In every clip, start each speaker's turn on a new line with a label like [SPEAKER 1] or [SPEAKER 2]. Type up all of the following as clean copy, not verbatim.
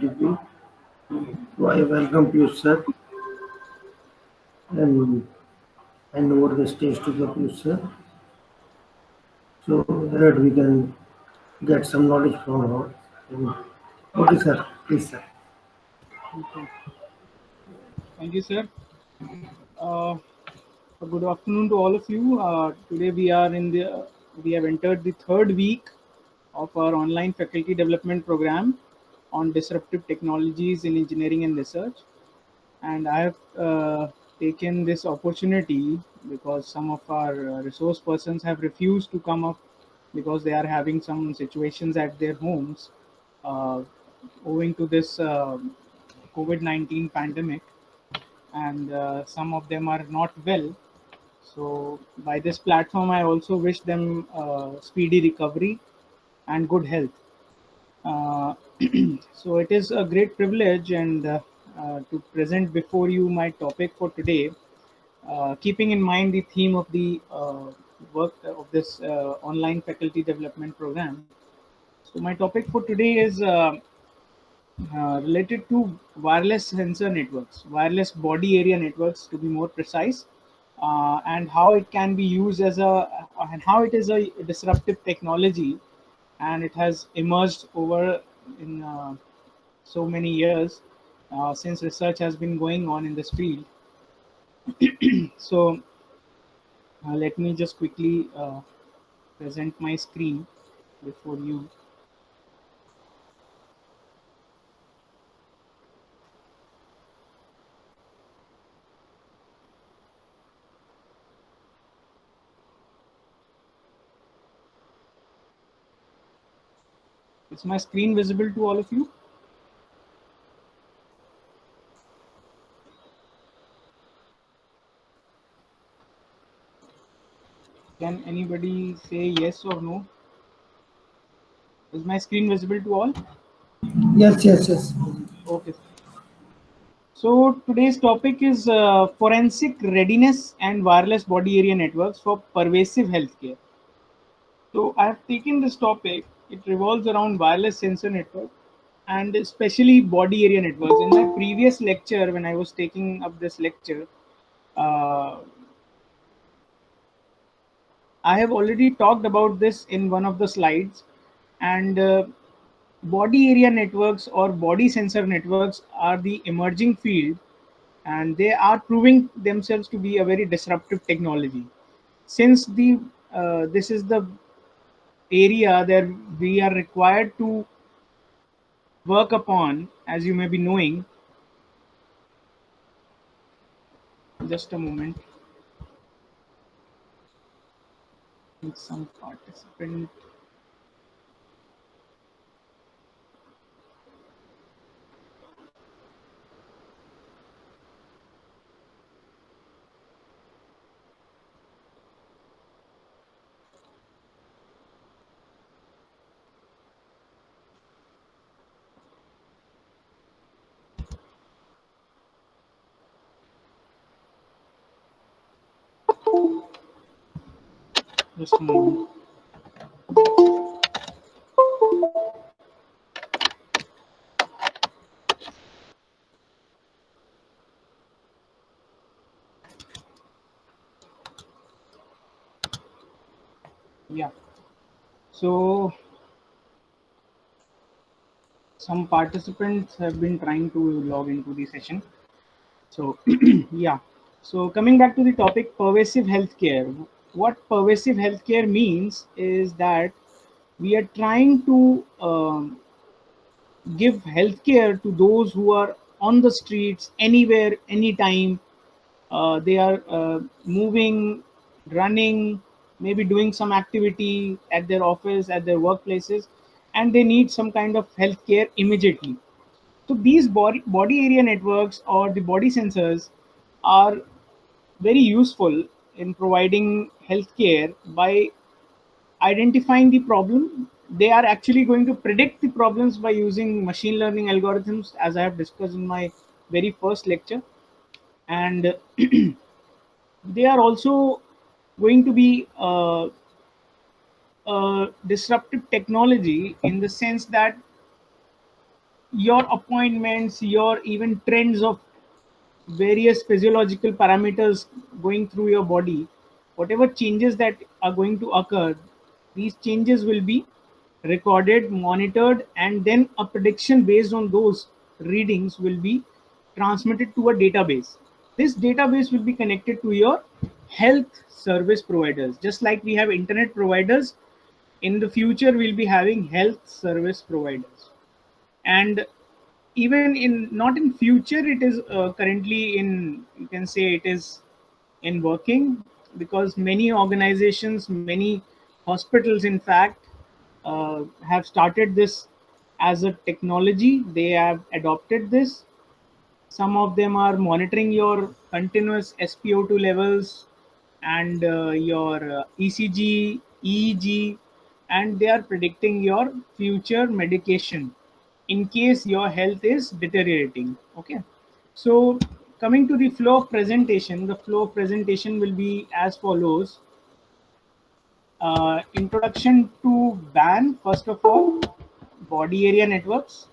[SPEAKER 1] GTP. So I welcome Piyush sir and hand over the stage to the Piyush sir so that we can get some knowledge from our. Okay, sir. Please, sir.
[SPEAKER 2] Okay. Thank you, sir. Uh, Good afternoon to all of you. Today we have entered the third week of our online faculty development program on disruptive technologies in engineering and research. And I have taken this opportunity because some of our resource persons have refused to come up because they are having some situations at their homes uh, owing to this COVID-19 pandemic, and some of them are not well. So, by this platform, I also wish them speedy recovery and good health. Uh, so, it is a great privilege and to present before you my topic for today, keeping in mind the theme of the work of this online faculty development program. So, my topic for today is related to wireless sensor networks, wireless body area networks to be more precise, and how it can be used as and how it is a disruptive technology, and it has emerged over in so many years since research has been going on in this field. So let me just quickly present my screen before you. Is my screen visible to all of you? Can anybody say yes or no? Is my screen visible to all?
[SPEAKER 1] Yes, yes, yes.
[SPEAKER 2] Okay. So today's topic is forensic readiness and wireless body area networks for pervasive healthcare. So I have taken this topic. It revolves around wireless sensor network and especially body area networks. In my previous lecture, when I was taking up this lecture, uh, I have already talked about this in one of the slides, and body area networks or body sensor networks are the emerging field, and they are proving themselves to be a very disruptive technology. Since the this is the area that we are required to work upon, as you may be knowing. Just a moment. Some participant. Just a moment. Yeah. So some participants have been trying to log into the session. So yeah. So coming back to the topic, pervasive healthcare. What pervasive healthcare means is that we are trying to give healthcare to those who are on the streets anywhere, anytime. They are moving, running, maybe doing some activity at their office, at their workplaces, and they need some kind of healthcare immediately. So these body area networks or the body sensors are very useful in providing healthcare by identifying the problem. They are actually going to predict the problems by using machine learning algorithms, as I have discussed in my very first lecture. And they are also going to be disruptive technology in the sense that your appointments, your even trends of various physiological parameters going through your body, whatever changes that are going to occur, these changes will be recorded, monitored, and then a prediction based on those readings will be transmitted to a database. This database will be connected to your health service providers. Just like we have internet providers, in the future we'll be having health service providers. And even in not in future, it is currently in, you can say it is in working, because many organizations, many hospitals in fact have started this as a technology. They have adopted this. Some of them are monitoring your continuous SpO2 levels and your ECG, EEG, and they are predicting your future medication in case your health is deteriorating. Okay. So coming to the flow of presentation, the flow of presentation will be as follows. Introduction to BAN, first of all, body area networks.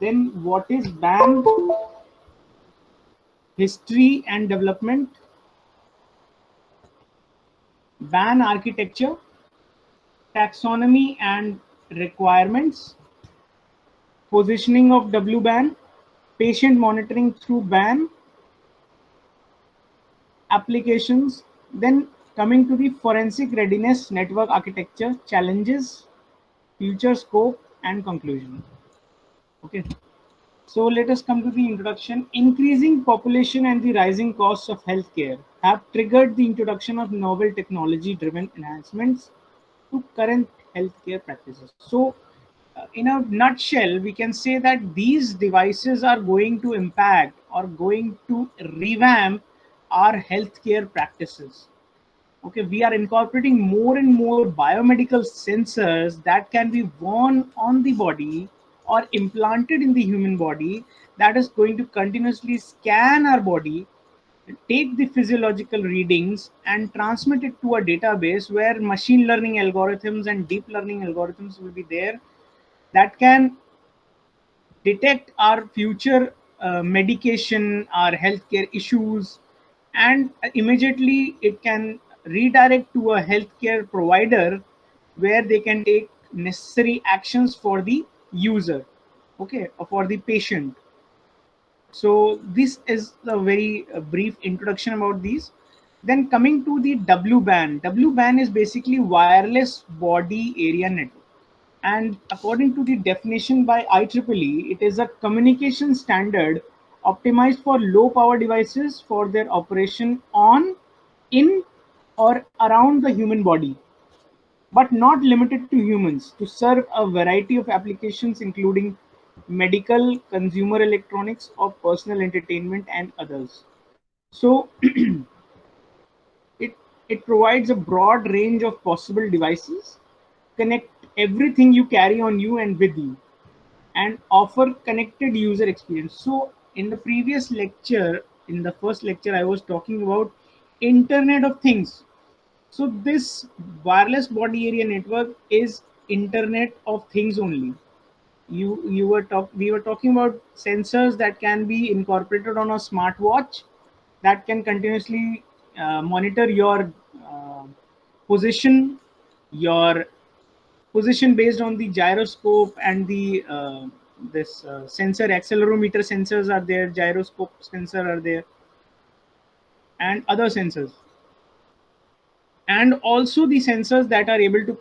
[SPEAKER 2] Then what is BAN? History and development, BAN architecture, taxonomy and requirements, positioning of WBAN, patient monitoring through BAN, applications. Then coming to the forensic readiness network architecture, challenges, future scope, and conclusion. Okay. So let us come to the introduction. Increasing population and the rising costs of healthcare have triggered the introduction of novel technology-driven enhancements to current healthcare practices. So, in a nutshell, we can say that these devices are going to impact or going to revamp our healthcare practices. Okay, we are incorporating more and more biomedical sensors that can be worn on the body or implanted in the human body, that is going to continuously scan our body, take the physiological readings, and transmit it to a database where machine learning algorithms and deep learning algorithms will be there that can detect our future medication, our healthcare issues, and immediately it can redirect to a healthcare provider where they can take necessary actions for the user, okay, or for the patient. So this is a very brief introduction about these. Then coming to the WBAN. WBAN is basically wireless body area network. And according to the definition by IEEE, it is a communication standard optimized for low power devices for their operation on, in, or around the human body, but not limited to humans, to serve a variety of applications including medical, consumer electronics, or personal entertainment and others. So it it provides a broad range of possible devices, connect everything you carry on you and with you, and offer connected user experience. So in the previous lecture, in the first lecture, I was talking about Internet of Things. So this wireless body area network is Internet of Things only. We were talking about sensors that can be incorporated on a smartwatch that can continuously monitor your position, your position based on the gyroscope and the this sensor, accelerometer sensors are there, gyroscope sensor are there, and other sensors, and also the sensors that are able to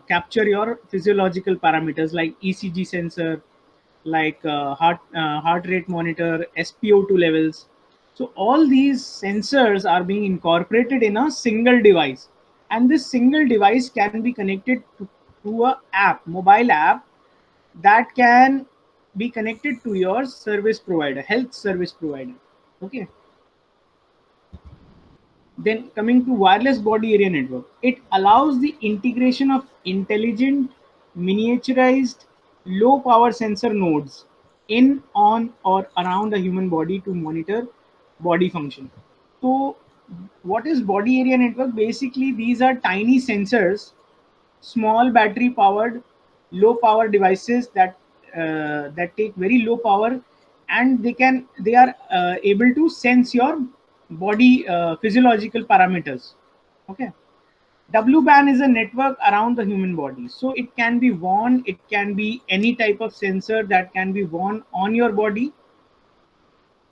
[SPEAKER 2] capture your physiological parameters like ECG sensor, like heart rate monitor, SpO2 levels. So all these sensors are being incorporated in a single device, and this single device can be connected to a app, mobile app, that can be connected to your service provider, health service provider. Okay. Then coming to wireless body area network, it allows the integration of intelligent, miniaturized, low power sensor nodes in, on, or around the human body to monitor body function. So what is body area network? Basically, these are tiny sensors, small battery powered, low power devices that take very low power, and they are able to sense your body physiological parameters. Okay. W-band is a network around the human body. So it can be worn, it can be any type of sensor that can be worn on your body.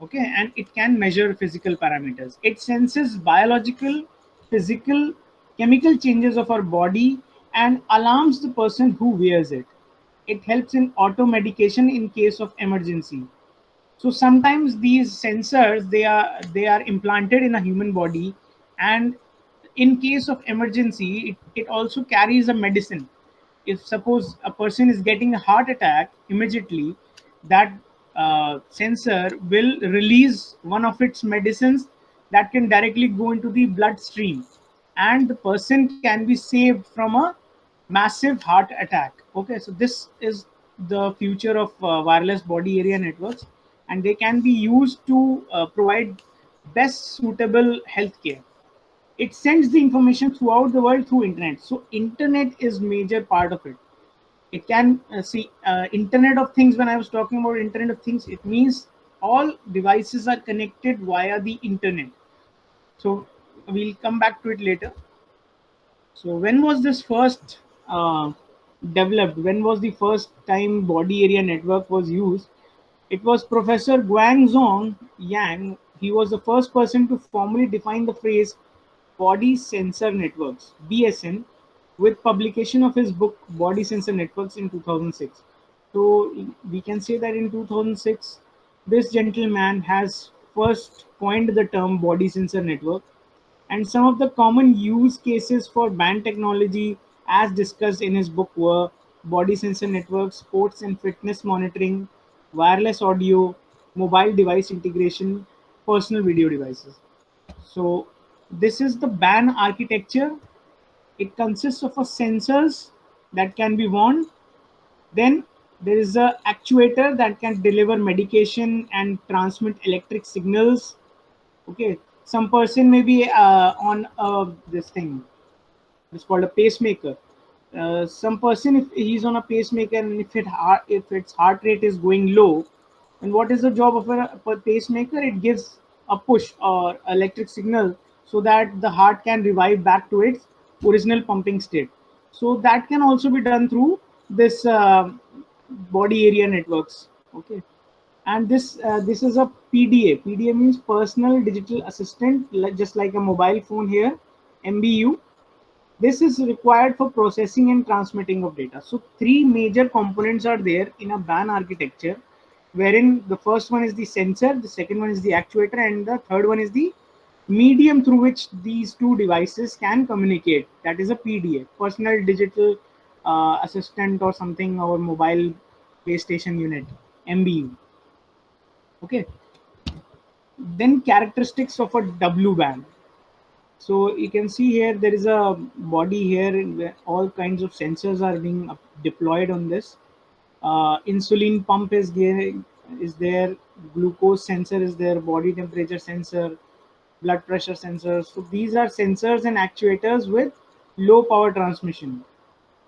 [SPEAKER 2] Okay, and it can measure physical parameters. It senses biological, physical, chemical changes of our body and alarms the person who wears it. It helps in auto medication in case of emergency. So sometimes these sensors, they are implanted in a human body, and in case of emergency, it also carries a medicine. If suppose a person is getting a heart attack, immediately that sensor will release one of its medicines that can directly go into the bloodstream, and the person can be saved from a massive heart attack. Okay, so this is the future of wireless body area networks, and they can be used to provide best suitable healthcare. It sends the information throughout the world through internet. So internet is major part of it. It can see internet of things. When I was talking about internet of things, it means all devices are connected via the internet. So we'll come back to it later. So when was this first developed? When was the first time body area network was used? It was Professor Guangzhong Yang. He was the first person to formally define the phrase body sensor networks (BSN) with publication of his book Body Sensor Networks in 2006. So we can say that in 2006, this gentleman has first coined the term body sensor network, and some of the common use cases for band technology, as discussed in his book, were body sensor networks, sports and fitness monitoring, wireless audio, mobile device integration, personal video devices. So, this is the band architecture. It consists of a sensors that can be worn. Then there is a actuator that can deliver medication and transmit electric signals. Okay, some person may be on this thing. It's called a pacemaker. Some person, if he's on a pacemaker, and if its heart rate is going low, and what is the job of a pacemaker? It gives a push or electric signal so that the heart can revive back to its original pumping state. So that can also be done through this body area networks. Okay, and this is a PDA. PDA means personal digital assistant, just like a mobile phone here. MBU. This is required for processing and transmitting of data. So three major components are there in a BAN architecture, wherein the first one is the sensor, the second one is the actuator, and the third one is the medium through which these two devices can communicate. That is a PDA, personal digital assistant or something, or mobile base station unit, MBU. Okay. Then characteristics of a W band. So you can see here there is a body here where all kinds of sensors are being deployed on this. Insulin pump is there, glucose sensor is there, body temperature sensor, blood pressure sensors. So these are sensors and actuators with low power transmission,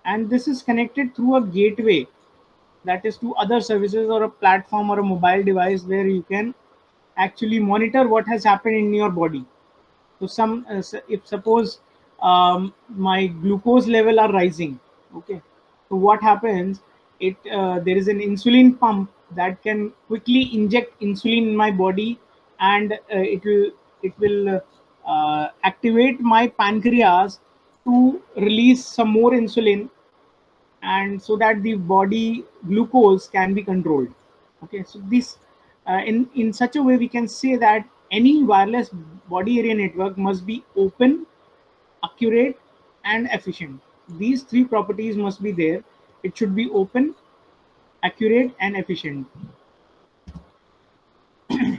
[SPEAKER 2] and this is connected through a gateway, that is to other services or a platform or a mobile device where you can actually monitor what has happened in your body. So if suppose my glucose level are rising, okay, so what happens, there is an insulin pump that can quickly inject insulin in my body, and it will activate my pancreas to release some more insulin, and so that the body glucose can be controlled. Okay, so this in such a way we can say that any wireless body area network must be open, accurate, and efficient. These three properties must be there. It should be open, accurate, and efficient.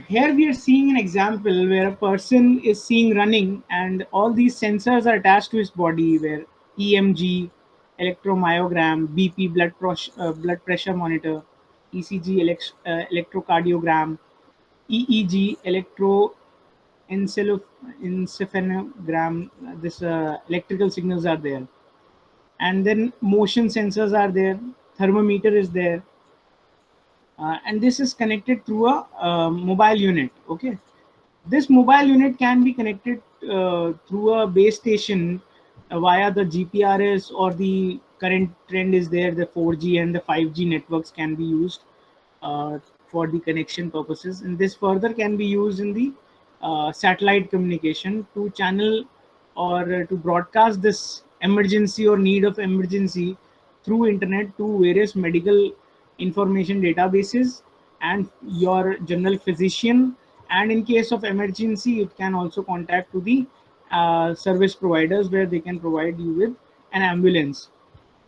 [SPEAKER 2] Here we are seeing an example where a person is seen running, and all these sensors are attached to his body, where EMG, electromyogram, BP, blood pressure monitor, ECG, electrocardiogram, EEG, electroencephalogram. This electrical signals are there, and then motion sensors are there. thermometer is there, and this is connected through a mobile unit. Okay, this mobile unit can be connected through a base station via the GPRS, or the current trend is there, the 4G and the 5G networks can be used uh, for the connection purposes, and this further can be used in the satellite communication to channel or to broadcast this emergency or need of emergency through internet to various medical information databases and your general physician, and in case of emergency it can also contact to the service providers where they can provide you with an ambulance.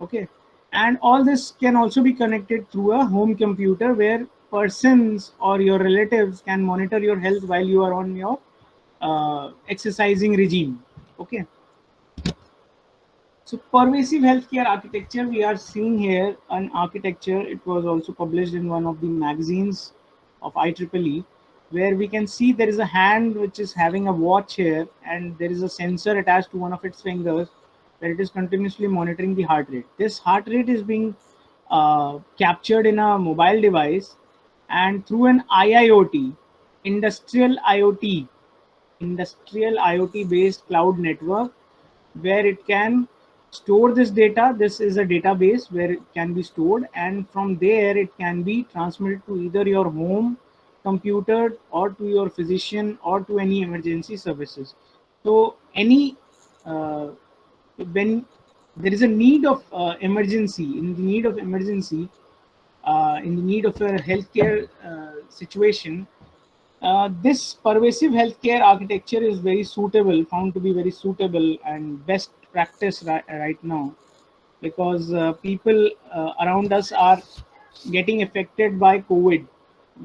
[SPEAKER 2] Okay, and all this can also be connected through a home computer where persons or your relatives can monitor your health while you are on your exercising regime. Okay, so pervasive healthcare architecture, we are seeing here an architecture. It was also published in one of the magazines of IEEE, where we can see there is a hand which is having a watch here, and there is a sensor attached to one of its fingers, where it is continuously monitoring the heart rate. This heart rate is being captured in a mobile device, and through an IIoT, industrial IoT based cloud network, where it can store this data. This is a database where it can be stored, and from there it can be transmitted to either your home computer or to your physician or to any emergency services. So any when there is a need of emergency, in the need of a healthcare situation, this pervasive healthcare architecture is very suitable, found to be very suitable and best practice right now, because people around us are getting affected by COVID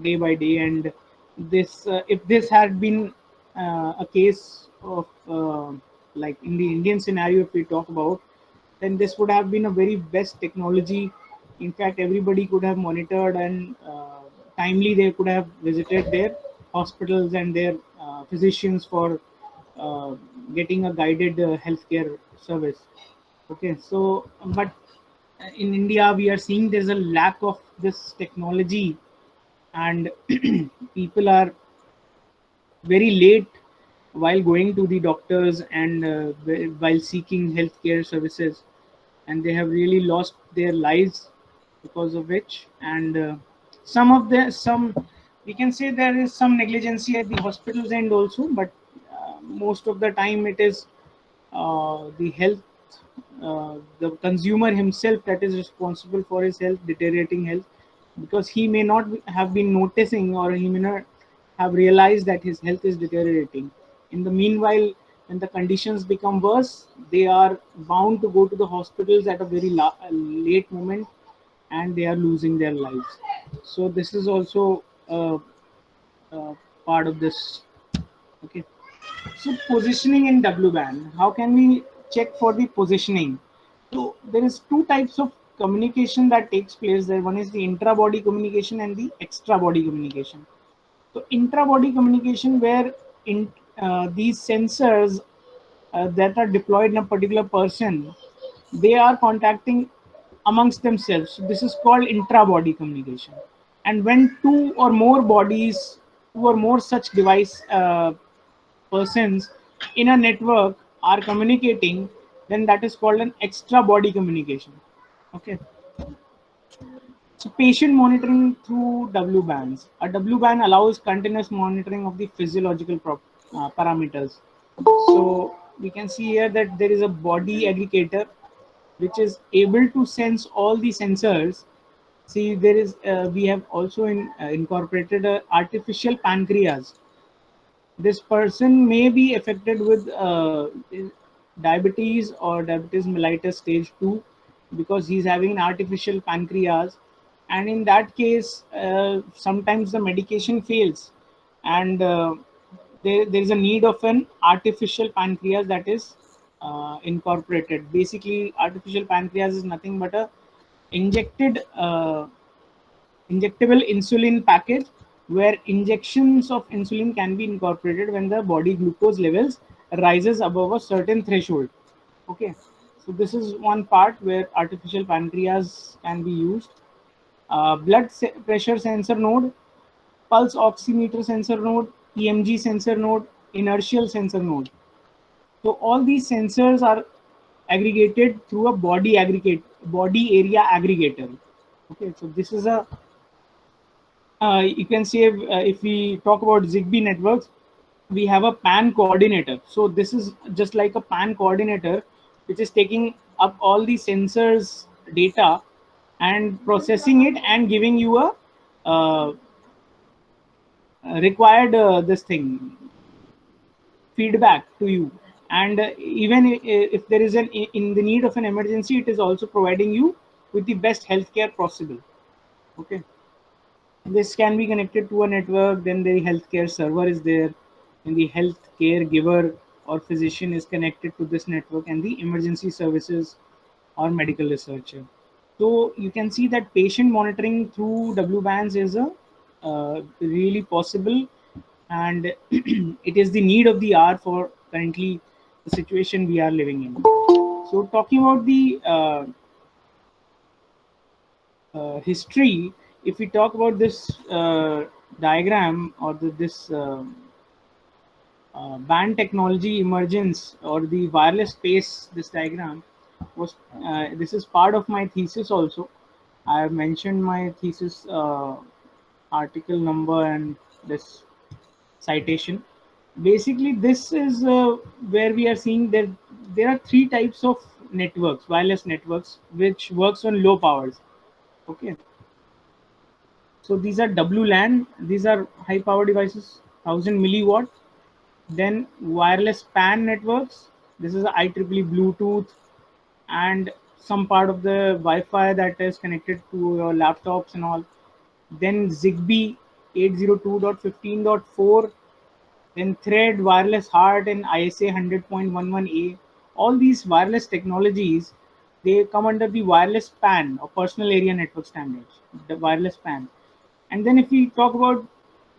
[SPEAKER 2] day by day, and this if this had been a case of like in the Indian scenario, if we talk about, then this would have been a very best technology. In fact, everybody could have monitored, and timely they could have visited their hospitals and their physicians for uh, getting a guided healthcare service. Okay, so but in India, we are seeing there's a lack of this technology, and people are very late while going to the doctors and while seeking healthcare services, and they have really lost their lives because of which. And some we can say there is some negligence at the hospitals end also, but most of the time it is the health, the consumer himself that is responsible for his health deteriorating health, because he may not have been noticing, or he may not have realized that his health is deteriorating. In the meanwhile, when the conditions become worse, they are bound to go to the hospitals at a very late moment, and they are losing their lives. So this is also part of this. Okay. So positioning in WBAN, how can we check for the positioning? So there is two types of communication that takes place there. One is the intra-body communication and the extra-body communication. So intra-body communication, where in these sensors that are deployed in a particular person, they are contacting amongst themselves. So this is called intra-body communication. And when two or more bodies, two or more such device persons in a network are communicating, then that is called an extra body communication. Okay. So patient monitoring through WBANs. A WBAN allows continuous monitoring of the physiological parameters. So we can see here that there is a body aggregator which is able to sense all the sensors. See, there is we have also incorporated a artificial pancreas. This person may be affected with diabetes or diabetes mellitus stage 2, because he's having an artificial pancreas, and in that case sometimes the medication fails, and there is a need of an artificial pancreas that is incorporated. Basically, artificial pancreas is nothing but a injected injectable insulin package, where injections of insulin can be incorporated when the body glucose levels rises above a certain threshold. Okay, So this is one part where artificial pancreas can be used. Blood pressure sensor node, pulse oximeter sensor node, EMG sensor node, inertial sensor node. So all these sensors are aggregated through a body area aggregator. Okay, so this is a you can say if we talk about Zigbee networks, we have a PAN coordinator. So this is just like a PAN coordinator, which is taking up all the sensors data and processing it and giving you a required this thing feedback to you. And even if there is an in the need of an emergency, it is also providing you with the best healthcare possible. Okay, this can be connected to a network, then the healthcare server is there, and the healthcare giver or physician is connected to this network, and the emergency services or medical researcher. So you can see that patient monitoring through W bands is a really possible, and it is the need of the hour for currently the situation we are living in. So talking about the history, if we talk about this diagram or this band technology emergence or the wireless space, this diagram was this is part of my thesis also. I have mentioned my thesis article number and this citation. Basically, this is where we are seeing that there are three types of networks, wireless networks, which works on low powers. Okay, so these are WLAN. These are high power devices, 1000 milliwatt. Then wireless PAN networks. This is IEEE Bluetooth and some part of the Wi-Fi that is connected to your laptops and all. Then Zigbee 802.15.4. Then Thread, Wireless HART, and ISA 100.11a. All these wireless technologies, they come under the wireless PAN or personal area network standards, the wireless PAN. And then if we talk about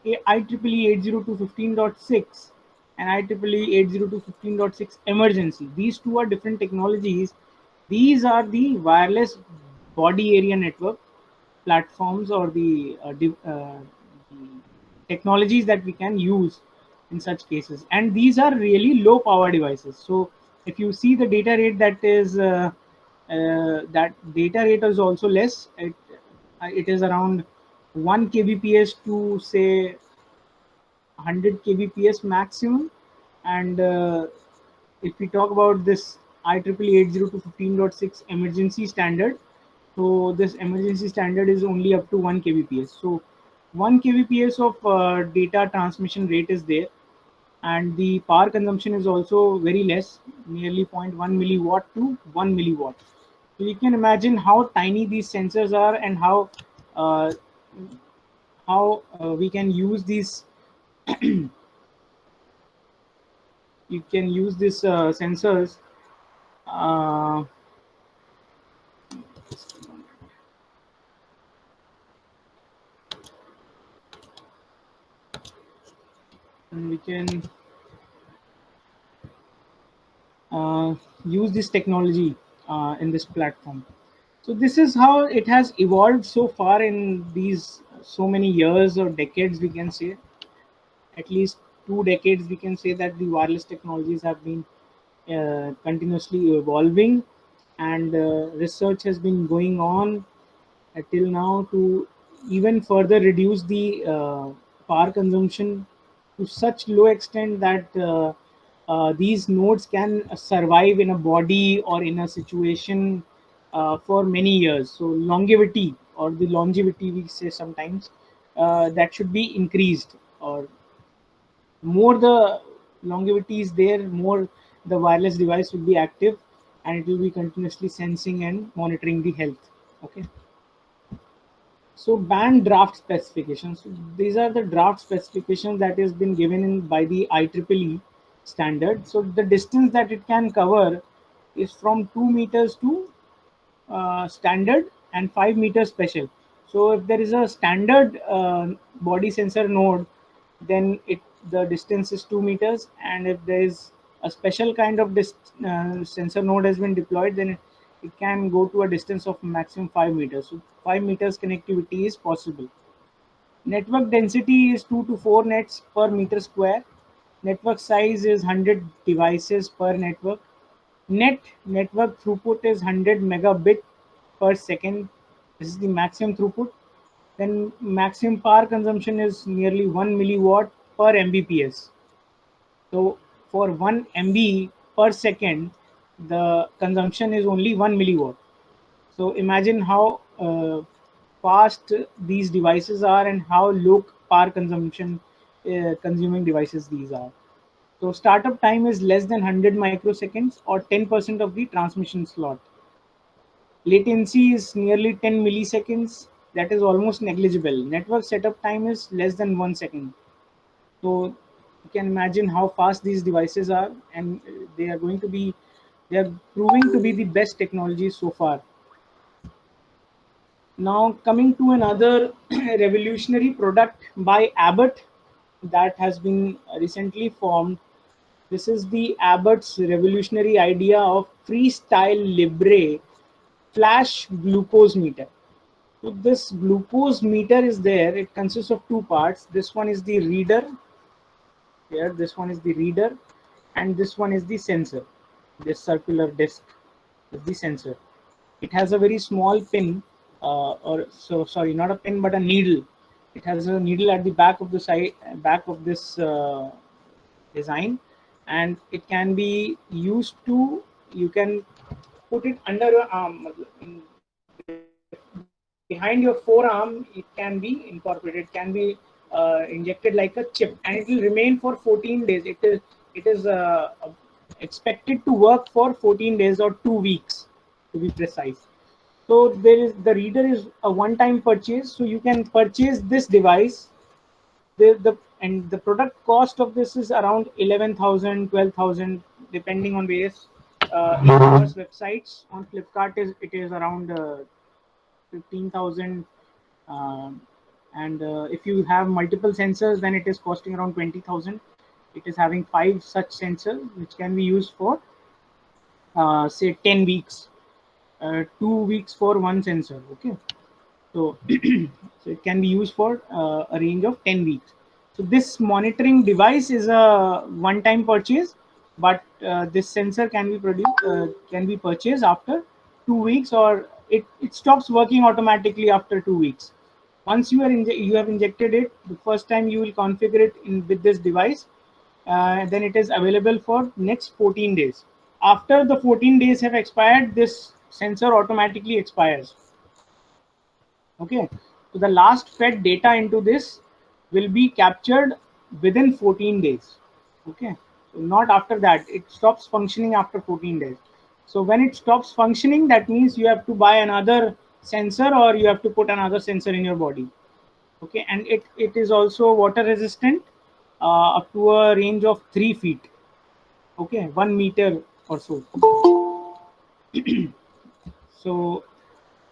[SPEAKER 2] IEEE 802.15.6 and IEEE 802.15.6 emergency, these two are different technologies. These are the wireless body area network platforms or the technologies that we can use in such cases, and these are really low power devices. So if you see the data rate, that data rate is also less. It is around 1 kbps to say 100 kbps maximum. And if we talk about this IEEE 802.15.6 emergency standard, so this emergency standard is only up to 1 kbps. So 1 kbps of data transmission rate is there, and the power consumption is also very less, nearly 0.1 milliwatt to 1 milliwatt. So you can imagine how tiny these sensors are and uh, how we can use these you can use these sensors uh, and we can use this technology in this platform. So this is how it has evolved so far in these so many years or decades, we can say at least 2 decades. We can say that the wireless technologies have been continuously evolving, and research has been going on till now to even further reduce the power consumption to such low extent that these nodes can survive in a body or in a situation for many years. So longevity, or the longevity we say sometimes, that should be increased, or more the longevity is there, more the wireless device will be active, and it will be continuously sensing and monitoring the health. Okay, so band draft specifications. So these are the draft specifications that has been given in by the IEEE standard. So the distance that it can cover is from 2 meters to standard and 5 meters special. So if there is a standard body sensor node, then the distance is 2 meters, and if there is a special kind of sensor node has been deployed, then it can go to a distance of maximum 5 meters. So 5 meters connectivity is possible. Network density is 2 to 4 nets per meter square. Network size is 100 devices per network. Network throughput is 100 megabit per second. This is the maximum throughput. Then maximum power consumption is nearly 1 milliwatt per Mbps. So for 1 MB per second, the consumption is only 1 milliwatt. So imagine how fast these devices are and how low power consumption consuming devices these are. So startup time is less than 100 microseconds or 10% of the transmission slot. Latency is nearly 10 milliseconds. That is almost negligible. Network setup time is less than 1 second. So you can imagine how fast these devices are, and they are proving to be the best technology so far. Now coming to another revolutionary product by Abbott that has been recently formed. This is the Abbott's revolutionary idea of Freestyle Libre flash glucose meter. So this glucose meter is there. It consists of two parts. This one is the reader. Here, this one is the reader, and this one is the sensor. This circular disc is the sensor. It has a very small pin, sorry, not a pin, but a needle. It has a needle at the back of the side, back of this design, and it can be used to. You can put it under your arm, behind your forearm. It can be incorporated. It can be injected like a chip, and it will remain for 14 days. It is expected to work for 14 days or 2 weeks, to be precise. So the reader is a one-time purchase. So you can purchase this device. The product cost of this is around 11,000, 12,000, depending on various e-commerce websites. On Flipkart, it is around 15,000. And if you have multiple sensors, then it is costing around 20,000. It is having 5 such sensors, which can be used for say 10 weeks. 2 weeks for one sensor. Okay, so so it can be used for a range of 10 weeks. So this monitoring device is a one-time purchase, but this sensor can be purchased after 2 weeks, or it stops working automatically after 2 weeks. Once you have injected it the first time, you will configure it with this device. Then it is available for next 14 days. After the 14 days have expired, this sensor automatically expires. Okay, so the last fed data into this will be captured within 14 days. Okay, so not after that. It stops functioning after 14 days. So when it stops functioning, that means you have to buy another sensor, or you have to put another sensor in your body. Okay, and it is also water resistant up to a range of 3 feet. Okay, 1 meter or so. So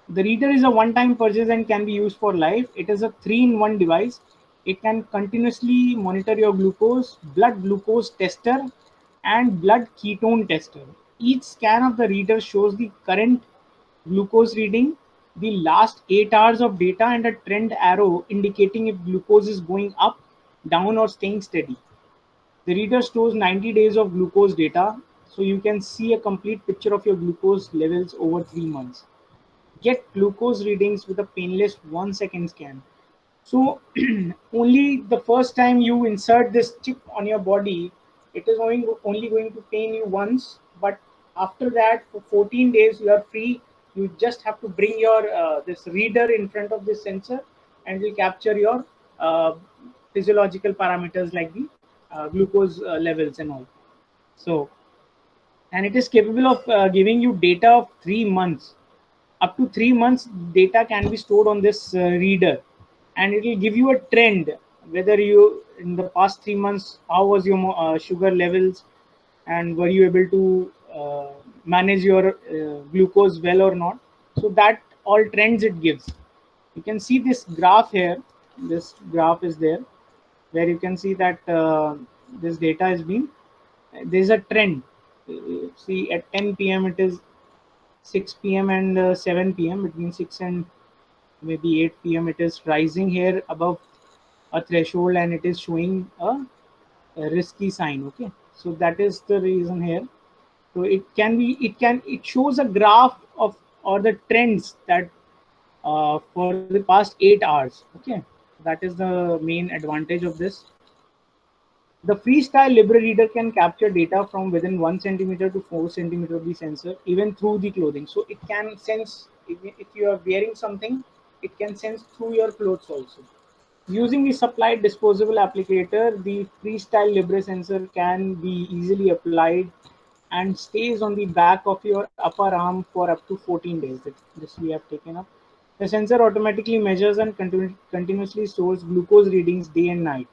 [SPEAKER 2] the reader is a one-time purchase and can be used for life. It is a 3-in-1 device. It can continuously monitor your glucose, blood glucose tester, and blood ketone tester. Each scan of the reader shows the current glucose reading, the last 8 hours of data, and a trend arrow indicating if glucose is going up, down, or staying steady. The reader stores 90 days of glucose data, so you can see a complete picture of your glucose levels over 3 months. Get glucose readings with a painless 1-second scan. So only the first time you insert this chip on your body, it is only going to pain you once. But after that, for 14 days, you are free. You just have to bring your this reader in front of this sensor, and will capture your physiological parameters like the glucose levels and all. So, and it is capable of giving you data of 3 months. Up to 3 months data can be stored on this reader, and it will give you a trend whether you in the past 3 months, how was your sugar levels, and were you able to manage your glucose well or not. So that all trends it gives. You can see this graph here. This graph is there, where you can see that this data has been there's a trend. See, at 10 p.m. it is 6 p.m. and 7 p.m. between 6 and maybe 8 p.m. it is rising here above a threshold, and it is showing a risky sign. Okay, so that is the reason here. So it shows a graph of or the trends that for the past 8 hours. Okay, that is the main advantage of this. The freestyle Libre reader can capture data from within 1 centimeter to 4 centimeter of the sensor, even through the clothing. So it can sense if you are wearing something, it can sense through your clothes also. Using the supplied disposable applicator, the freestyle Libre sensor can be easily applied and stays on the back of your upper arm for up to 14 days. This we have taken up. The sensor automatically measures and continuously stores glucose readings day and night.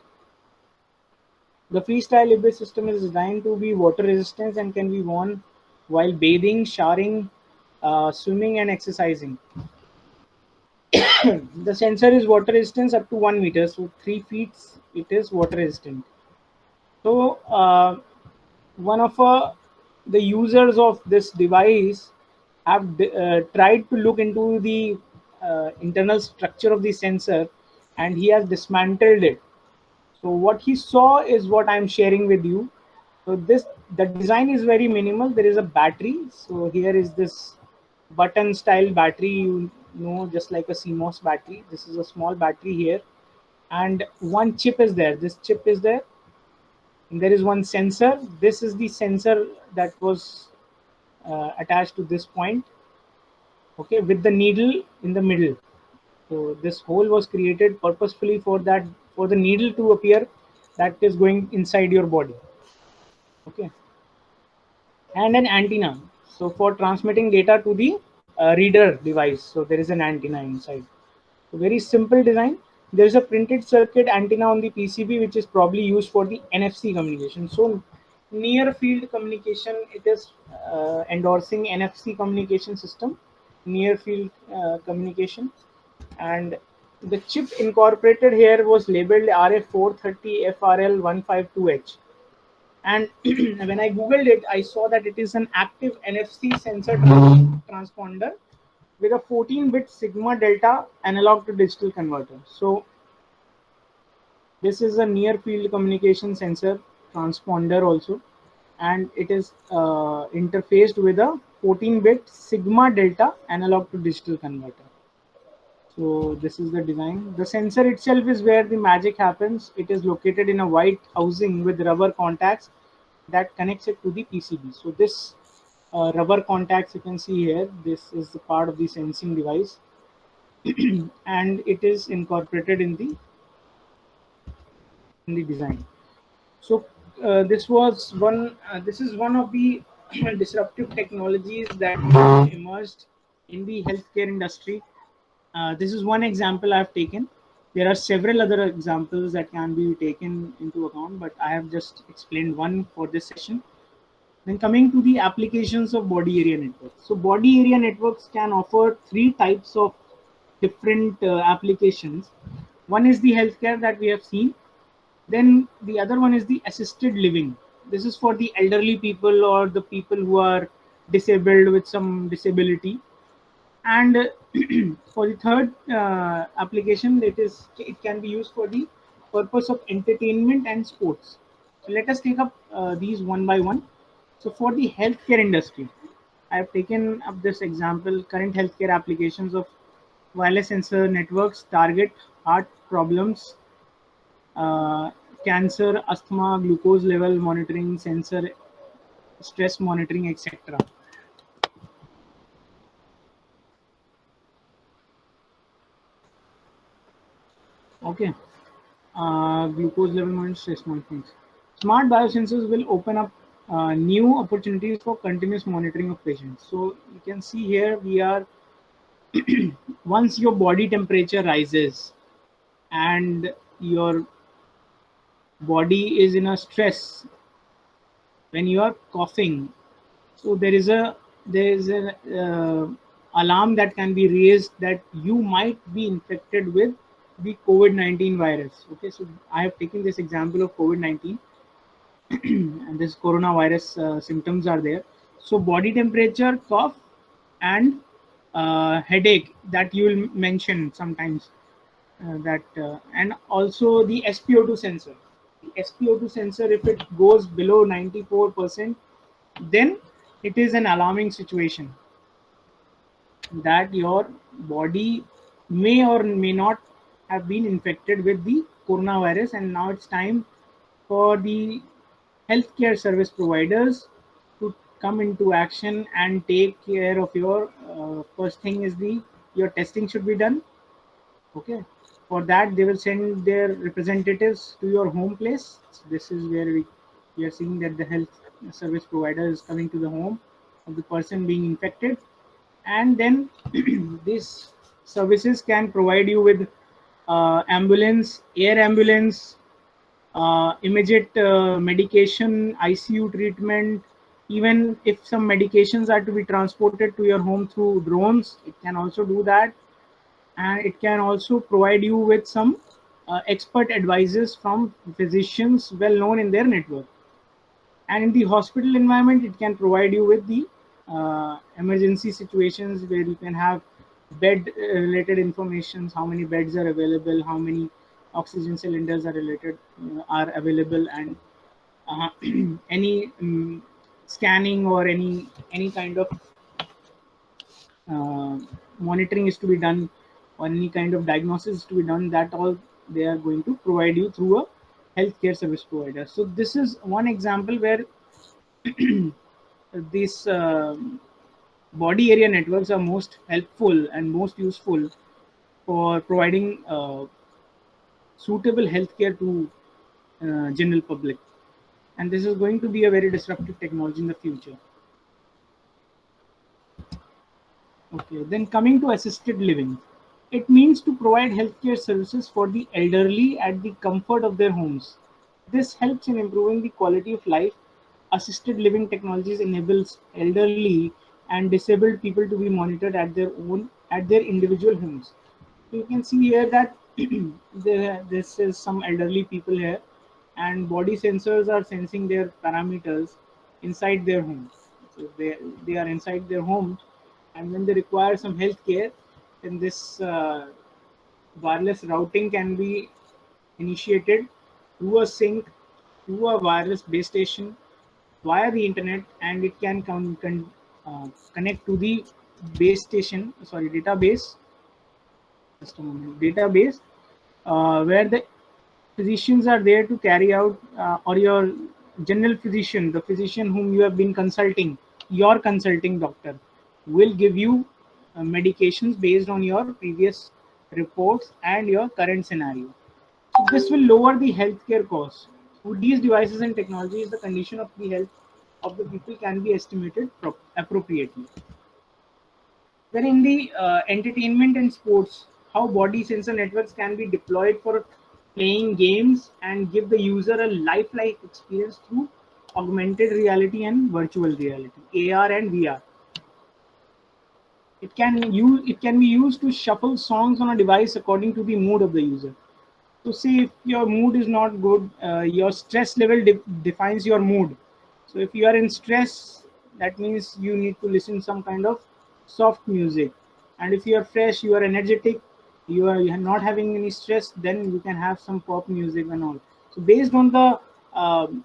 [SPEAKER 2] The freestyle Libre system is designed to be water resistant and can be worn while bathing, showering, swimming, and exercising. The sensor is water resistant up to 1 meter, so 3 feet it is water resistant. So one of the users of this device have tried to look into the internal structure of the sensor, and he has dismantled it. So what he saw is what I'm sharing with you. So the design is very minimal. There is a battery. So here is this button style battery, just like a CMOS battery. This is a small battery here, and one chip is there. This chip is there, and there is one sensor. This is the sensor that was attached to this point. Okay, with the needle in the middle. So this hole was created purposefully for that, for the needle to appear that is going inside your body. Okay, and an antenna. So for transmitting data to the reader device. So there is an antenna inside. So very simple design. There is a printed circuit antenna on the PCB, which is probably used for the NFC communication. So near field communication, it is endorsing NFC communication system, near field communication. And the chip incorporated here was labeled RF430 FRL152H. And when I googled it, I saw that it is an active NFC sensor transponder with a 14-bit sigma delta analog to digital converter. So this is a near field communication sensor transponder also, and it is interfaced with a 14-bit sigma delta analog to digital converter. So this is the design. The sensor itself is where the magic happens. It is located in a white housing with rubber contacts that connects it to the PCB. So this rubber contacts you can see here, this is the part of the sensing device and it is incorporated in the design. So this is one of the disruptive technologies that emerged in the healthcare industry. This is one example I've taken. There are several other examples that can be taken into account, but I have just explained one for this session. Then coming to the applications of body area networks. So body area networks can offer three types of different applications. One is the healthcare that we have seen. Then the other one is the assisted living. This is for the elderly people or the people who are disabled with some disability. And for the third application, it can be used for the purpose of entertainment and sports. So let us take up these one by one. So for the healthcare industry, I have taken up this example. Current healthcare applications of wireless sensor networks target heart problems, cancer, asthma, glucose level monitoring, sensor, stress monitoring, etc. Okay, glucose level monitoring, stress monitoring. Smart biosensors will open up new opportunities for continuous monitoring of patients. So you can see here we are once your body temperature rises and your body is in a stress, when you are coughing, so there is an alarm that can be raised that you might be infected with the COVID-19 virus. Okay, so I have taken this example of COVID-19. and this coronavirus symptoms are there. So body temperature, cough, and headache that you will mention sometimes. And also the SpO2 sensor. The SpO2 sensor, if it goes below 94%, then it is an alarming situation that your body may or may not have been infected with the coronavirus, and now it's time for the healthcare service providers to come into action and take care of your first thing is the your testing should be done. Okay, for that they will send their representatives to your home place. This is where we are seeing that the health service provider is coming to the home of the person being infected, and then these services can provide you with ambulance, air ambulance, immediate medication, ICU treatment. Even if some medications are to be transported to your home through drones, it can also do that. And it can also provide you with some expert advices from physicians well known in their network. And in the hospital environment, it can provide you with the emergency situations where you can have bed related information, how many beds are available, how many oxygen cylinders are available, and uh, any scanning or any kind of uh, monitoring is to be done, or any kind of diagnosis is to be done. That all they are going to provide you through a healthcare service provider. So this is one example where these body area networks are most helpful and most useful for providing suitable healthcare to general public, and this is going to be a very disruptive technology in the future. Okay, then coming to assisted living, it means to provide healthcare services for the elderly at the comfort of their homes. This helps in improving the quality of life. Assisted living technologies enables elderly and disabled people to be monitored at their individual homes. So you can see here that this is some elderly people here, and body sensors are sensing their parameters inside their homes. So they are inside their homes, and when they require some health care, then this wireless routing can be initiated through a sync, through a wireless base station via the internet, and it connect to the base station, sorry, database, just a moment, database, where the physicians are there to carry out, or your general physician, the physician whom you have been consulting, your consulting doctor will give you medications based on your previous reports and your current scenario. So this will lower the healthcare costs. With these devices and technologies, the condition of the health of the people can be estimated appropriately. Then in the entertainment and sports, how body sensor networks can be deployed for playing games and give the user a lifelike experience through augmented reality and virtual reality, AR and VR. It can be used to shuffle songs on a device according to the mood of the user. So say if your mood is not good, your stress level defines your mood. So if you are in stress, that means you need to listen some kind of soft music. And if you are fresh, you are energetic, you are not having any stress, then you can have some pop music and all. So based on the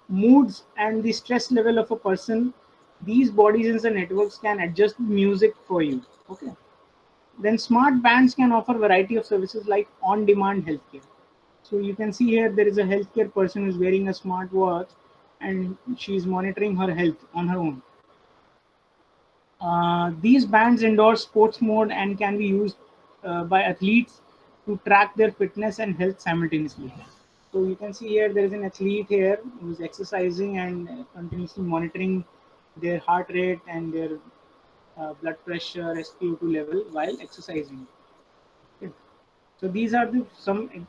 [SPEAKER 2] moods and the stress level of a person, these body sensor networks can adjust music for you. Okay. Then smart bands can offer variety of services like on-demand healthcare. So you can see here there is a healthcare person who's wearing a smart watch, and she's monitoring her health on her own. These bands endorse sports mode and can be used by athletes to track their fitness and health simultaneously. So you can see here there is an athlete here who's exercising and continuously monitoring their heart rate and their blood pressure, SpO2 level while exercising. Okay. So these are some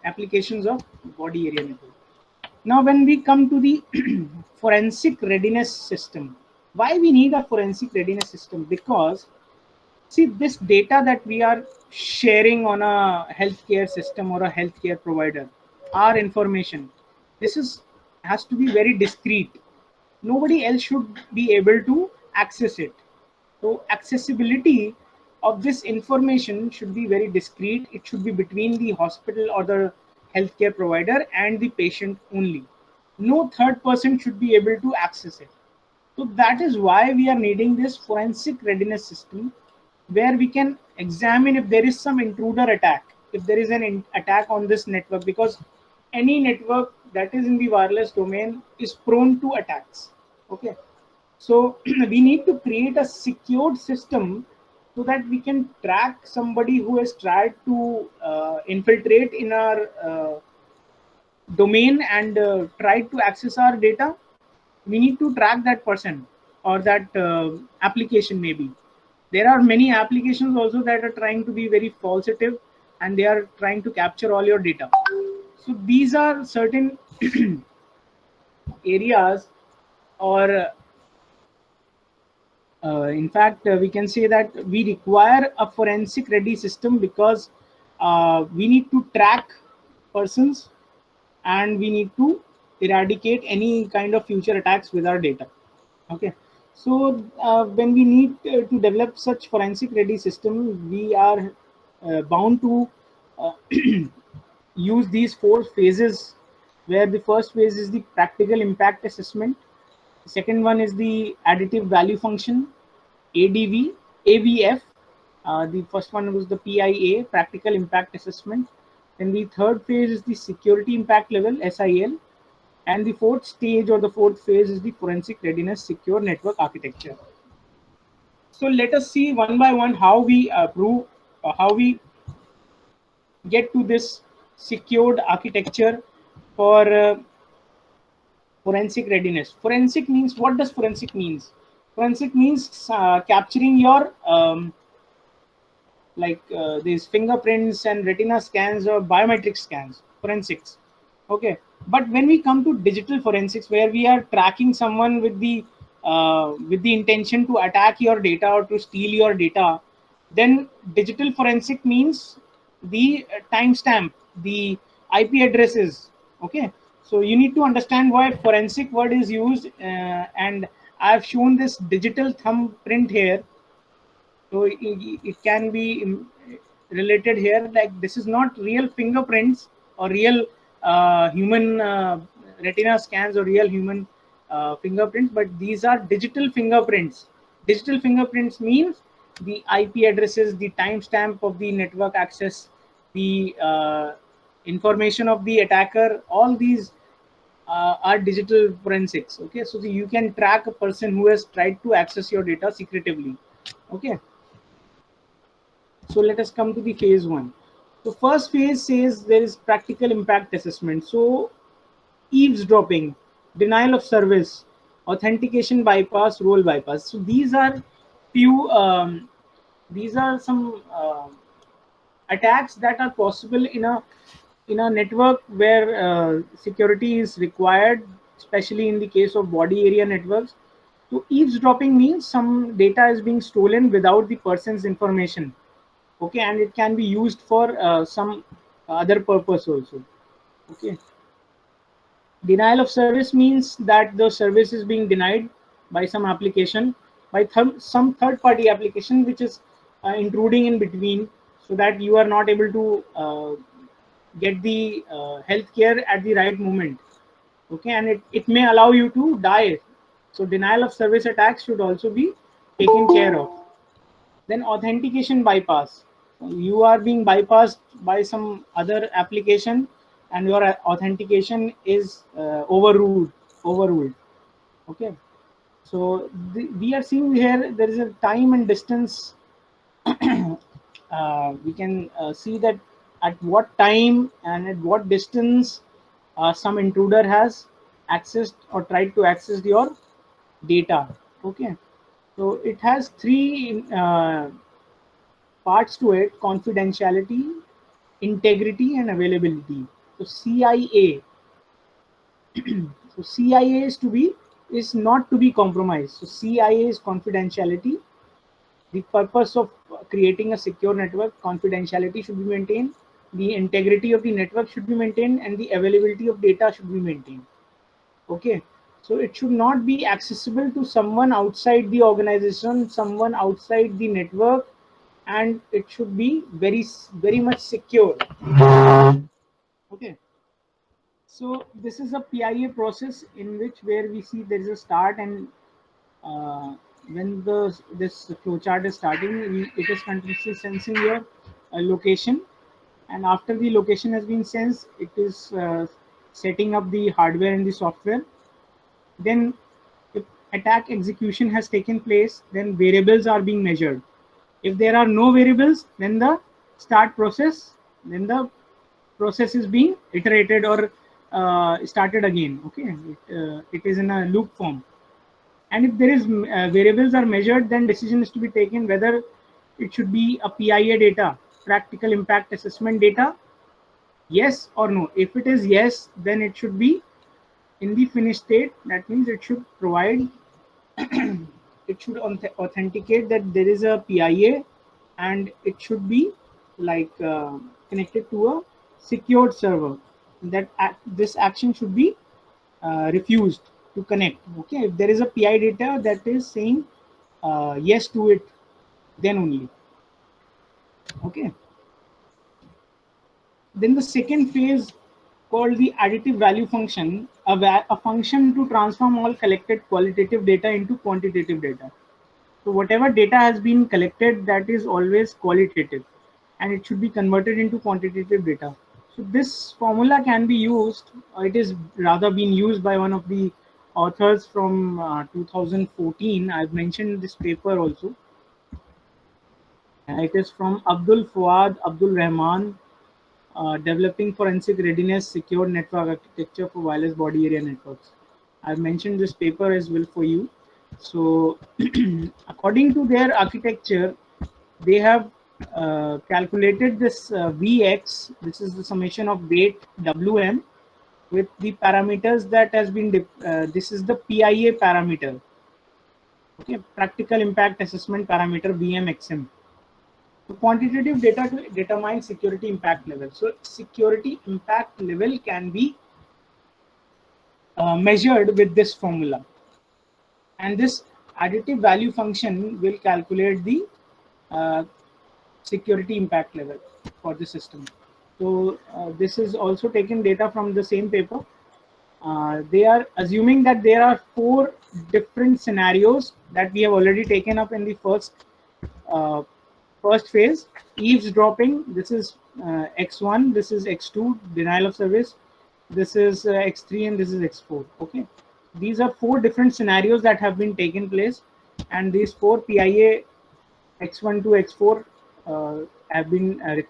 [SPEAKER 2] applications of body area network. Now, when we come to the forensic readiness system, why we need a forensic readiness system? Because see, this data that we are sharing on a healthcare system or a healthcare provider, our information, this is has to be very discreet. Nobody else should be able to access it. So accessibility of this information should be very discreet. It should be between the hospital or the healthcare provider and the patient only. No third person should be able to access it. So that is why we are needing this forensic readiness system, where we can examine if there is some intruder attack, if there is an attack on this network, because any network that is in the wireless domain is prone to attacks. Okay, so we need to create a secured system so that we can track somebody who has tried to infiltrate in our domain and tried to access our data. We need to track that person or that application. Maybe there are many applications also that are trying to be very falsitive, and they are trying to capture all your data. So these are certain areas, or in fact, we can say that we require a forensic ready system, because we need to track persons, and we need to eradicate any kind of future attacks with our data. Okay, so when we need to develop such forensic ready system, we are bound to uh, use these 4 phases, where the first phase is the practical impact assessment. The second one is the additive value function, ADV, AVF. The first one was the PIA, practical impact assessment. Then the third phase is the security impact level, SIL. And the fourth stage, or the fourth phase, is the forensic readiness secure network architecture. So let us see one by one how we how we get to this secured architecture for forensic readiness. Forensic means, what does forensic means? Forensic means capturing your these fingerprints and retina scans or biometric scans, forensics. Okay, but when we come to digital forensics, where we are tracking someone with the intention to attack your data or to steal your data, then digital forensic means the timestamp, the IP addresses. Okay, so you need to understand why forensic word is used, and I've shown this digital thumbprint here. So it can be related here, like this is not real fingerprints or real human retina scans or real human fingerprints, but these are digital fingerprints. Digital fingerprints means the IP addresses, the timestamp of the network access, the information of the attacker. All these are digital forensics. Okay, so you can track a person who has tried to access your data secretively. Okay, so let us come to the phase one. The first phase says there is practical impact assessment. So eavesdropping, denial of service, authentication bypass, role bypass. So these are few. These are some attacks that are possible in a network where security is required, especially in the case of body area networks. So eavesdropping means some data is being stolen without the person's information. Okay, and it can be used for some other purpose also. Okay, denial of service means that the service is being denied by some application, by some third party application, which is intruding in between, so that you are not able to get the health care at the right moment. Okay, and it may allow you to die. So denial of service attacks should also be taken care of. Then authentication bypass, you are being bypassed by some other application, and your authentication is overruled. Okay, so we are seeing here there is a time and distance. We can see that at what time and at what distance some intruder has accessed or tried to access your data. Okay, so it has 3 parts to it: confidentiality, integrity, and availability. So CIA. So CIA is not to be compromised. So CIA is confidentiality. The purpose of creating a secure network, confidentiality should be maintained, the integrity of the network should be maintained, and the availability of data should be maintained. Okay, so it should not be accessible to someone outside the organization, someone outside the network, and it should be very much secure. Okay, so this is a PIA process in which where we see there is a start, and when this flowchart is starting, it is continuously sensing your location, and after the location has been sensed, it is setting up the hardware and the software. Then if attack execution has taken place, then variables are being measured. If there are no variables, then the start process, then the process is being iterated or started again. Okay, it is in a loop form. And if there is variables are measured, then decision is to be taken whether it should be a PIA data, practical impact assessment data, yes or no. If it is yes, then it should be in the finished state. That means it should provide, it should authenticate that there is a PIA, and it should be like connected to a secured server. That this action should be refused to connect. Okay, if there is a PI data that is saying yes to it, then only. Okay. Then the second phase, called the additive value function, a function to transform all collected qualitative data into quantitative data. So whatever data has been collected, that is always qualitative, and it should be converted into quantitative data. So this formula can be used, it is rather been used by one of the authors from 2014. I've mentioned this paper also. It is from Abdul Fuad Abdul Rahman, Developing Forensic Readiness Secure Network Architecture for Wireless Body Area Networks. I've mentioned this paper as well for you. So according to their architecture, they have calculated this Vx, this is the summation of weight Wm, with the parameters that has been, this is the PIA parameter. Okay, practical impact assessment parameter BMXM. So quantitative data to determine security impact level. So security impact level can be measured with this formula, and this additive value function will calculate the security impact level for the system. So this is also taken data from the same paper. They are assuming that there are 4 different scenarios that we have already taken up in the first phase. Eavesdropping, this is X1, this is X2, denial of service, this is X3, and this is X4. Okay, these are 4 different scenarios that have been taken place, and these 4 PIA X1 to X4 have been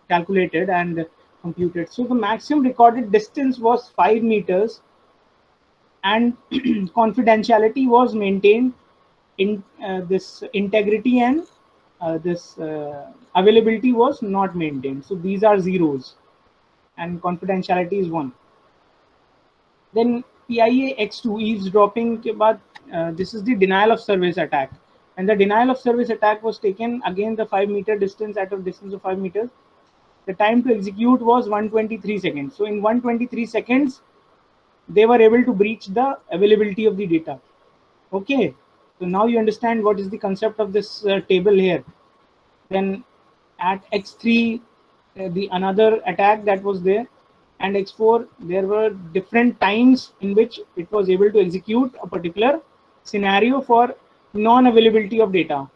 [SPEAKER 2] calculated and computed. So the maximum recorded distance was 5 meters, and confidentiality was maintained in this integrity, and this availability was not maintained. So these are zeros, and confidentiality is 1. Then PIA X2 eavesdropping के बाद, this is the denial of service attack. And the denial of service attack was taken again the 5 meter distance, at a distance of 5 meters. The time to execute was 123 seconds. So in 123 seconds, they were able to breach the availability of the data. Okay, so now you understand what is the concept of this table here. Then at X3, the another attack that was there, and X4, there were different times in which it was able to execute a particular scenario for non-availability of data.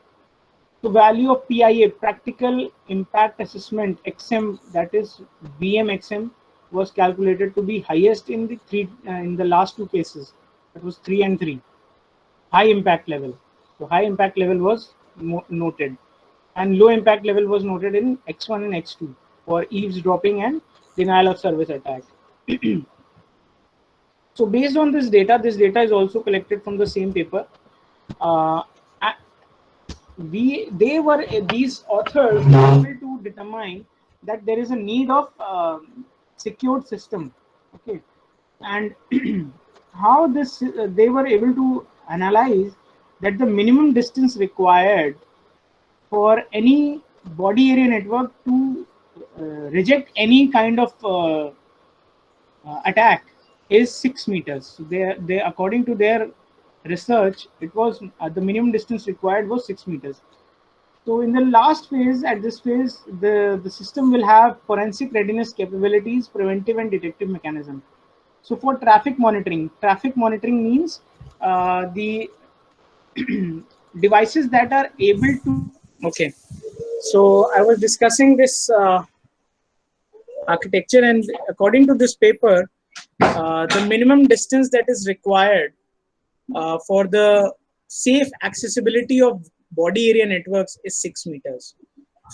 [SPEAKER 2] The value of PIA, practical impact assessment XM, that is BMXM, was calculated to be highest in the in the last 2 cases. That was 3 and 3. High impact level. So high impact level was noted, and low impact level was noted in X1 and X2 for eavesdropping and denial of service attack. So based on this data is also collected from the same paper. These authors were able to determine that there is a need of secured system. Okay, and how this they were able to analyze that the minimum distance required for any body area network to reject any kind of attack is 6 meters. So they according to their research, it was the minimum distance required was 6 meters. So in the last phase, at this phase, the system will have forensic readiness capabilities, preventive and detective mechanism. So for traffic monitoring means the devices that are able to. Okay. So I was discussing this architecture, and according to this paper, the minimum distance that is required for the safe accessibility of body area networks is 6 meters.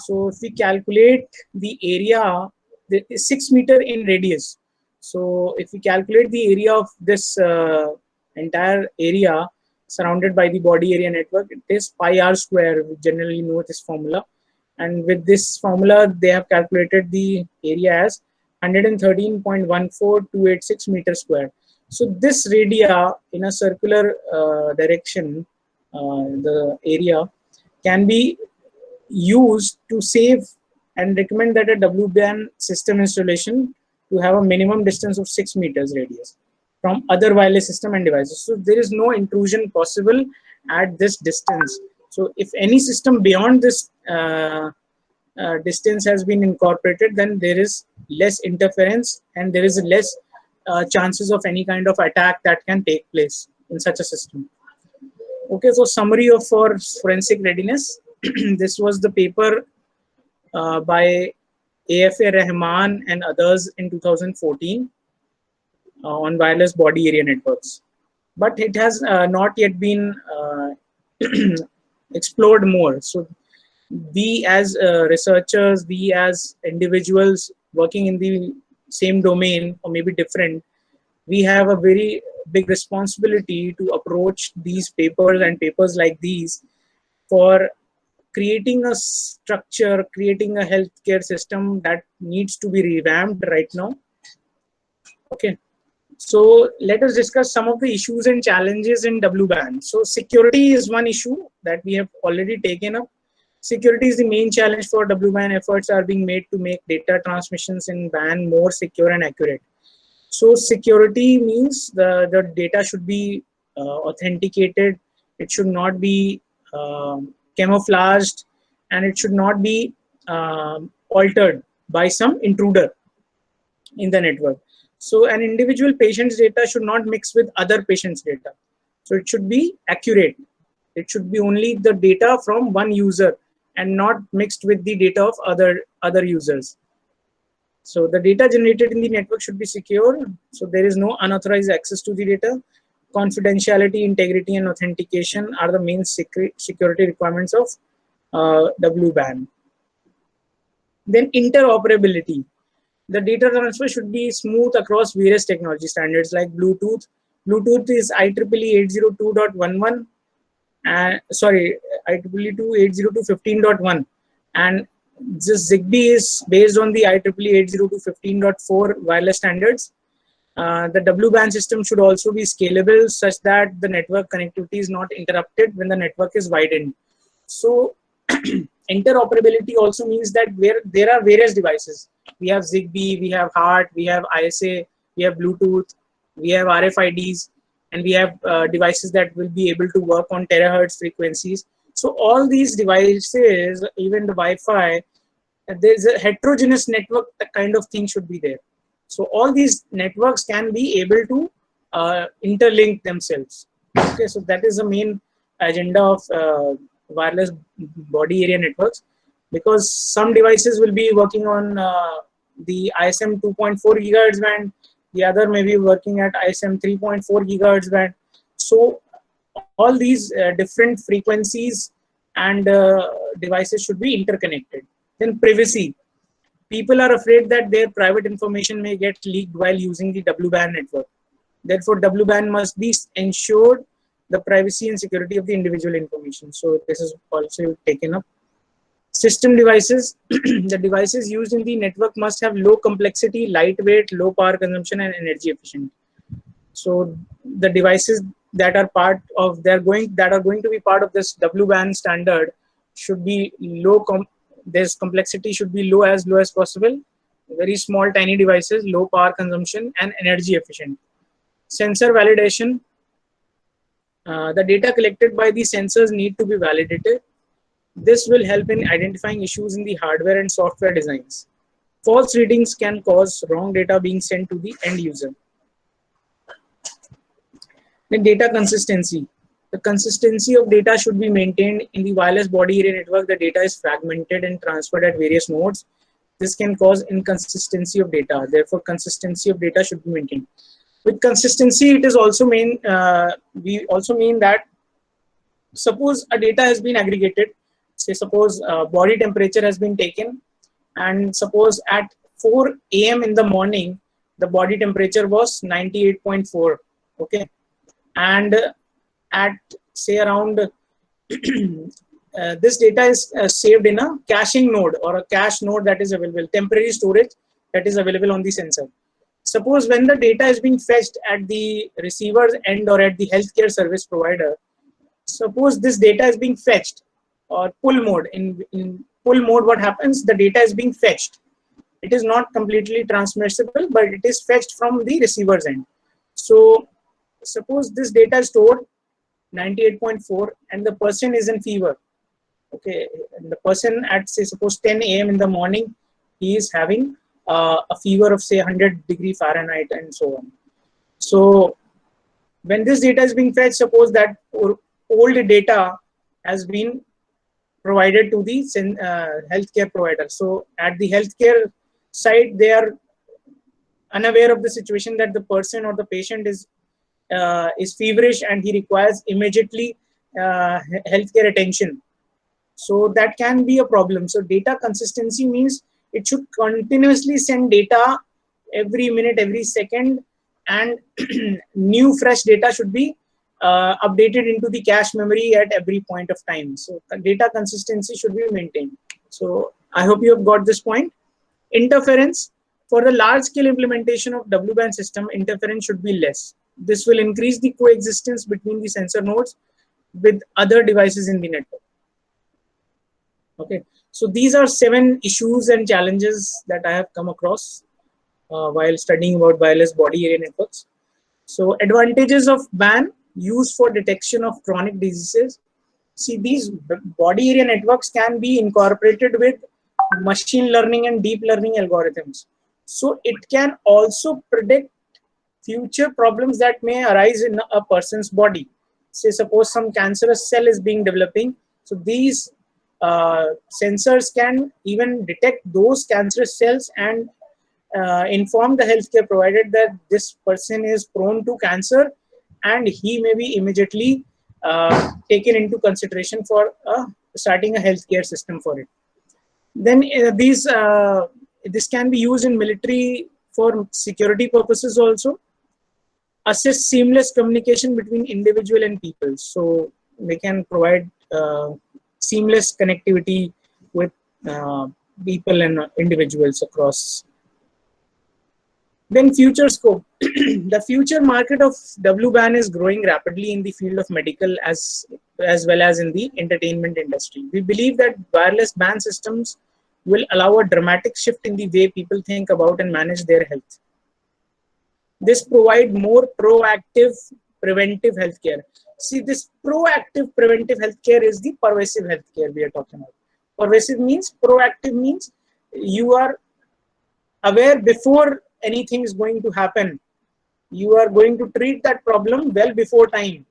[SPEAKER 2] So if we calculate the area, the 6 meter in radius. So if we calculate the area of this entire area surrounded by the body area network, it is pi r square. We generally know this formula. And with this formula, they have calculated the area as 113.14286 meters square. So this radii in a circular direction, the area can be used to save and recommend that a WBAN system installation to have a minimum distance of 6 meters radius from other wireless system and devices. So there is no intrusion possible at this distance. So if any system beyond this distance has been incorporated, then there is less interference and there is less chances of any kind of attack that can take place in such a system. Okay, so summary of for forensic readiness. This was the paper by AFA Rahman and others in 2014 on wireless body area networks. But it has not yet been explored more. So we as researchers, we as individuals working in the same domain or maybe different, we have a very big responsibility to approach these papers and papers like these for creating a structure, creating a healthcare system that needs to be revamped right now. Okay. So let us discuss some of the issues and challenges in WBAN. So security is one issue that we have already taken up. Security is the main challenge for WBAN. Efforts are being made to make data transmissions in WAN more secure and accurate. So security means the data should be authenticated. It should not be camouflaged, and it should not be altered by some intruder in the network. So an individual patient's data should not mix with other patients' data. So it should be accurate. It should be only the data from one user and not mixed with the data of other users. So the data generated in the network should be secure. So there is no unauthorized access to the data. Confidentiality, integrity, and authentication are the main security requirements of WBAN. Then interoperability. The data transfer should be smooth across various technology standards like Bluetooth. Bluetooth is IEEE 802.11. Sorry, IEEE 802.15.1, and this ZigBee is based on the IEEE 802.15.4 wireless standards. The WBAN system should also be scalable such that the network connectivity is not interrupted when the network is widened. So interoperability also means that where there are various devices. We have ZigBee, we have HART, we have ISA, we have Bluetooth, we have RFIDs, and we have devices that will be able to work on terahertz frequencies. So all these devices, even the Wi-Fi, there's a heterogeneous network kind of thing should be there. So all these networks can be able to interlink themselves. Okay, so that is the main agenda of wireless body area networks, because some devices will be working on the ISM 2.4 gigahertz band, the other may be working at ISM 3.4 gigahertz band. So all these different frequencies and devices should be interconnected. Then privacy. People are afraid that their private information may get leaked while using the WBAN network. Therefore, WBAN must be ensured the privacy and security of the individual information. So this is also taken up. System devices. The devices used in the network must have low complexity, lightweight, low power consumption, and energy efficient. So the devices that are part of that are going to be part of this WBAN standard should be low. This complexity should be low as possible. Very small, tiny devices, low power consumption, and energy efficient.
[SPEAKER 3] Sensor validation. The data collected by the sensors need to be validated. This will help in identifying issues in the hardware and software designs. False readings can cause wrong data being sent to the end user. Then data consistency. The consistency of data should be maintained. In the wireless body area network, the data is fragmented and transferred at various nodes. This can cause inconsistency of data. Therefore, consistency of data should be maintained. With consistency, it is also we also mean that suppose a data has been aggregated. Say suppose body temperature has been taken, and suppose at 4 a.m. in the morning, the body temperature was 98.4. Okay, and at say around this data is saved in a caching node or a cache node that is available, temporary storage that is available on the sensor. Suppose when the data is being fetched at the receiver's end or at the healthcare service provider, suppose this data is being fetched or pull mode. In pull mode, what happens? The data is being fetched. It is not completely transmissible, but it is fetched from the receiver's end. So suppose this data is stored 98.4 and the person is in fever. Okay, and the person at say suppose 10 a.m. in the morning, he is having a fever of say 100°F and so on. So when this data is being fetched, suppose that old data has been provided to the healthcare provider. So at the healthcare side, they are unaware of the situation that the person or the patient is feverish and he requires immediately healthcare attention. So that can be a problem. So data consistency means it should continuously send data every minute, every second, and new fresh data should be updated into the cache memory at every point of time. So data consistency should be maintained. So I hope you have got this point. Interference. For the large scale implementation of WBAN system, interference should be less. This will increase the coexistence between the sensor nodes with other devices in the network. Okay, so these are 7 issues and challenges that I have come across while studying about wireless body area networks. So advantages of BAN used for detection of chronic diseases. See, these body area networks can be incorporated with machine learning and deep learning algorithms. So it can also predict future problems that may arise in a person's body. Say suppose some cancerous cell is being developing. So these sensors can even detect those cancerous cells and inform the healthcare provider that this person is prone to cancer and he may be immediately taken into consideration for starting a healthcare system for it. Then this can be used in military for security purposes also. Assist seamless communication between individual and people. So they can provide seamless connectivity with people and individuals across. Then future scope. The future market of WBAN is growing rapidly in the field of medical as well as in the entertainment industry. We believe that wireless BAN systems will allow a dramatic shift in the way people think about and manage their health. This provide more proactive preventive healthcare. See, this proactive preventive healthcare is the pervasive healthcare we are talking about. Pervasive means, proactive means you are aware before anything is going to happen. You are going to treat that problem well before time.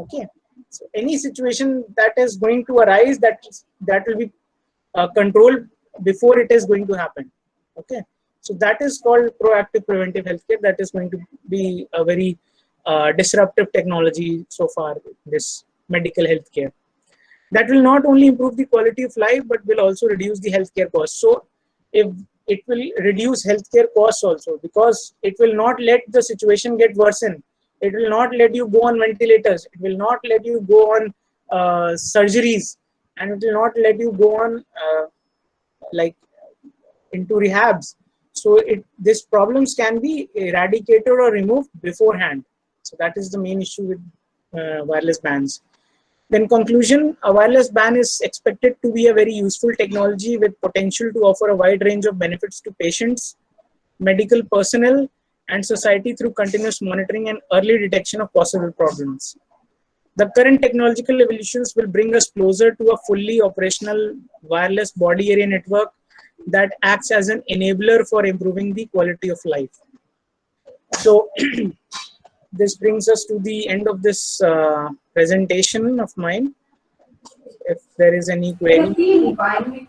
[SPEAKER 3] Okay. So any situation that is going to arise, that will be controlled before it is going to happen. Okay. So that is called proactive preventive healthcare. That is going to be a very disruptive technology so far, this medical healthcare. That will not only improve the quality of life, but will also reduce the healthcare costs. So if it will reduce healthcare costs also, because it will not let the situation get worsened. It will not let you go on ventilators. It will not let you go on surgeries, and it will not let you go on like into rehabs. So these problems can be eradicated or removed beforehand. So that is the main issue with wireless bans. Then conclusion, a wireless BAN is expected to be a very useful technology with potential to offer a wide range of benefits to patients, medical personnel, and society through continuous monitoring and early detection of possible problems. The current technological evolutions will bring us closer to a fully operational wireless body area network that acts as an enabler for improving the quality of life. So this brings us to the end of this presentation of mine. If there is any query.
[SPEAKER 1] If any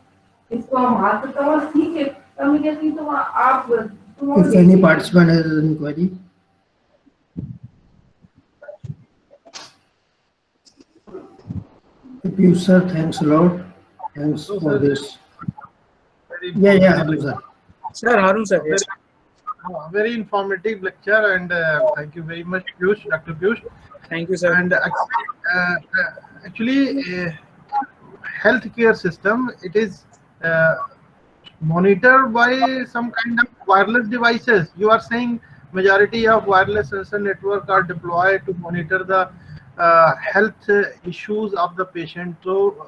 [SPEAKER 1] participant has any query. Piyush sir, thanks a lot. Thanks for this. Yeah, Harun sir.
[SPEAKER 3] Sir, Harun sir. Yes.
[SPEAKER 4] Very informative lecture, and thank you very much, Piyush, Dr. Piyush.
[SPEAKER 3] Thank you, sir.
[SPEAKER 4] And actually, healthcare system, it is monitored by some kind of wireless devices. You are saying majority of wireless sensor network are deployed to monitor the health issues of the patient. So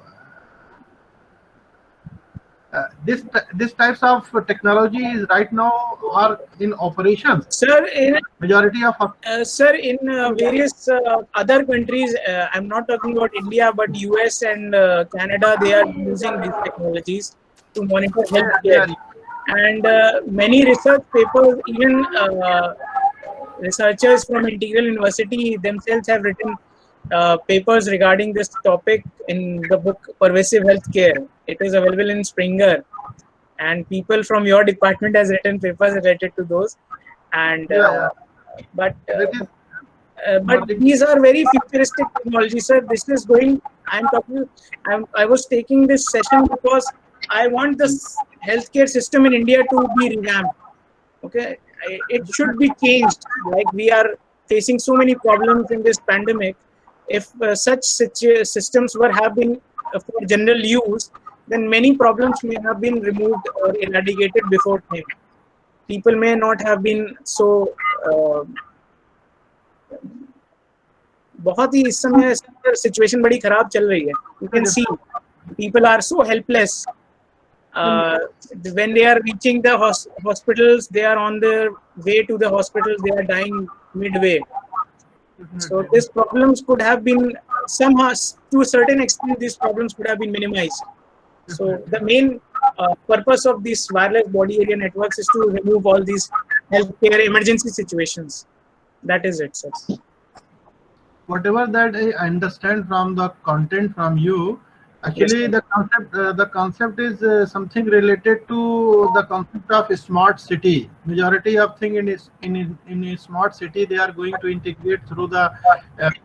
[SPEAKER 4] this types of technologies right now are in operations.
[SPEAKER 3] Sir, in
[SPEAKER 4] majority of
[SPEAKER 3] sir, in various other countries, I'm not talking about India, but US and Canada, they are using these technologies to monitor healthcare. And many research papers, even researchers from Integral University themselves have written papers regarding this topic in the book Pervasive Healthcare. It is available in Springer, and people from your department has written papers related to those. And but these are very futuristic technologies, sir. This is going. I was taking this session because I want this healthcare system in India to be revamped. Okay, it should be changed. Like, we are facing so many problems in this pandemic. If such systems have been for general use, then many problems may have been removed or eradicated before time. People may not have been so. बहुत ही इस समय situation बड़ी खराब चल रही है. You can see people are so helpless. When they are reaching the hospitals, they are on their way to the hospitals, they are dying midway. So these problems could have been somehow, to a certain extent, these problems could have been minimized. So the main purpose of these wireless body area networks is to remove all these healthcare emergency situations. That is it, sir.
[SPEAKER 4] Whatever that I understand from the content from you, actually the concept is something related to the concept of a smart city. Majority of thing in a smart city, they are going to integrate through the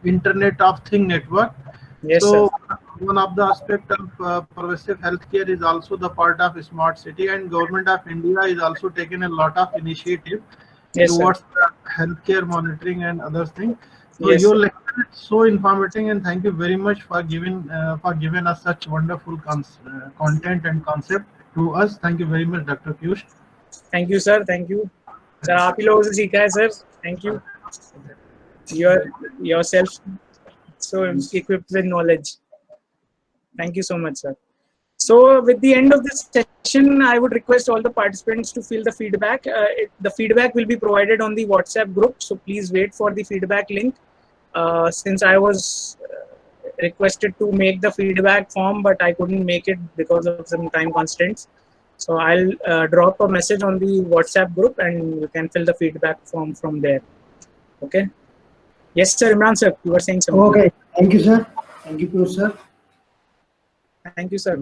[SPEAKER 4] Internet of Thing network.
[SPEAKER 3] Yes,
[SPEAKER 4] so
[SPEAKER 3] sir.
[SPEAKER 4] One of the aspect of pervasive healthcare is also the part of a smart city, and Government of India is also taking a lot of initiative towards healthcare monitoring and other things. So your lecture is so informative, and thank you very much for giving us such wonderful content and concept to us. Thank you very much, Dr. Piyush.
[SPEAKER 3] Thank you, sir. Thank you. Sir, आप ही लोगों से सीखा है, sir. Thank you. You are yourself so equipped with knowledge. Thank you so much, sir. So with the end of this session, I would request all the participants to fill the feedback. The feedback will be provided on the WhatsApp group, so please wait for the feedback link. Since I was requested to make the feedback form, but I couldn't make it because of some time constraints. So I'll drop a message on the WhatsApp group, and you can fill the feedback form from there. Okay. Yes, sir. Imran sir, you were saying something.
[SPEAKER 1] Okay. Thank you, sir. Thank you, sir.
[SPEAKER 3] Thank you, sir.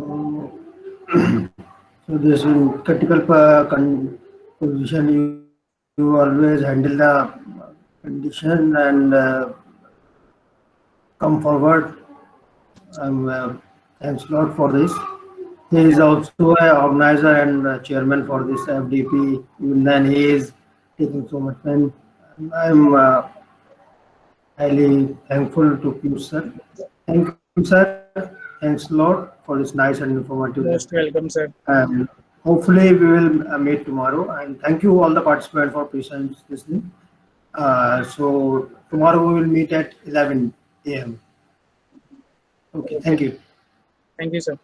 [SPEAKER 1] So this critical position, you always handle the condition and come forward. Thanks a lot for this. He is also an organizer and chairman for this FDP. Even then, he is taking so much time. I'm highly thankful to you, sir. Thank you, sir. Thanks a lot for this nice and informative.
[SPEAKER 3] Most welcome, sir.
[SPEAKER 1] And hopefully we will meet tomorrow. And thank you all the participants for patiently listening. So tomorrow we will meet at 11 a.m. Okay, thank you.
[SPEAKER 3] Thank you, sir.